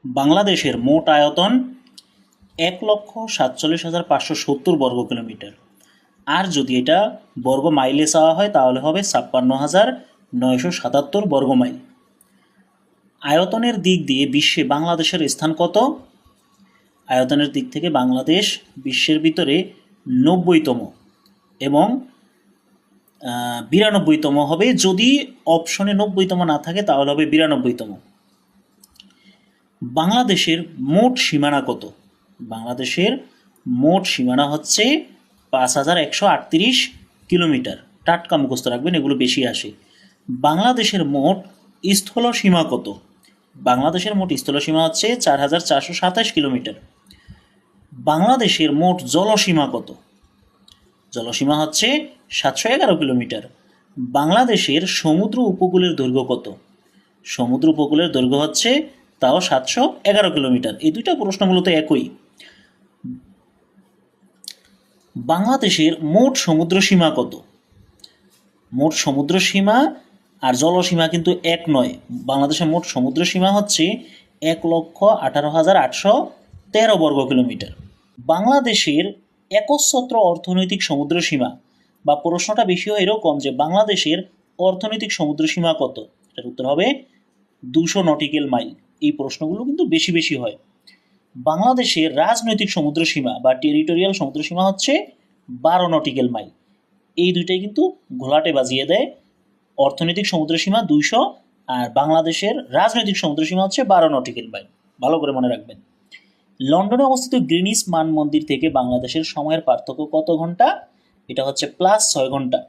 বাংলাদেশের মোট আয়তন 1,47,570 বর্গ কিলোমিটার। আর যদি এটা বর্গ মাইলে চাওয়া হয় তাহলে হবে 56,977 বর্গ মাইল। আয়তনের দিক দিয়ে বিশ্বে বাংলাদেশের স্থান কত? আয়তনের দিক থেকে বাংলাদেশ বিশ্বের ভিতরে 90তম এবং 92তম হবে। যদি অপশনে 90তম না থাকে তাহলে হবে 92তম। বাংলাদেশের মোট সীমানা কত? বাংলাদেশের মোট সীমানা হচ্ছে 5,138 কিলোমিটার। টাটকা মুখস্থ রাখবেন, এগুলো বেশি আসে। বাংলাদেশের মোট স্থলসীমা কত? বাংলাদেশের মোট স্থলসীমা হচ্ছে 4,427 কিলোমিটার। বাংলাদেশের মোট জলসীমা কত? জলসীমা হচ্ছে 711 কিলোমিটার। বাংলাদেশের সমুদ্র উপকূলের দৈর্ঘ্য কত? সমুদ্র উপকূলের দৈর্ঘ্য হচ্ছে তাও 711 কিলোমিটার। এই দুইটা প্রশ্ন মূলত একই। বাংলাদেশের মোট সমুদ্র সীমা কত? মোট সমুদ্র সীমা আর জলসীমা কিন্তু এক নয়। বাংলাদেশের মোট সমুদ্র সীমা হচ্ছে 1,18,813 বর্গ কিলোমিটার। বাংলাদেশের একচ্ছত্র অর্থনৈতিক সমুদ্র সীমা, বা প্রশ্নটা বেশি হয় এরকম যে বাংলাদেশের অর্থনৈতিক সমুদ্র সীমা কত, এটার উত্তর হবে 200 নটিক্যাল মাইল। এই প্রশ্নগুলো কিন্তু বেশি বেশি হয়। বাংলাদেশের রাজনৈতিক সমুদ্র সীমা বা টেরিটোরিয়াল সমুদ্র সীমা হচ্ছে 12 নটিক্যাল মাইল। এই দুইটাই কিন্তু ঘোলাটে বাজিয়ে দেয়। অর্থনৈতিক সমুদ্র সীমা 200 আর বাংলাদেশের রাজনৈতিক সমুদ্র সীমা হচ্ছে 12 নটিক্যাল মাইল। ভালো করে মনে রাখবেন। লন্ডনে অবস্থিত গ্রিনিচ মান মন্দির থেকে বাংলাদেশের সময়ের পার্থক্য কত ঘন্টা? এটা হচ্ছে +6 ঘন্টা।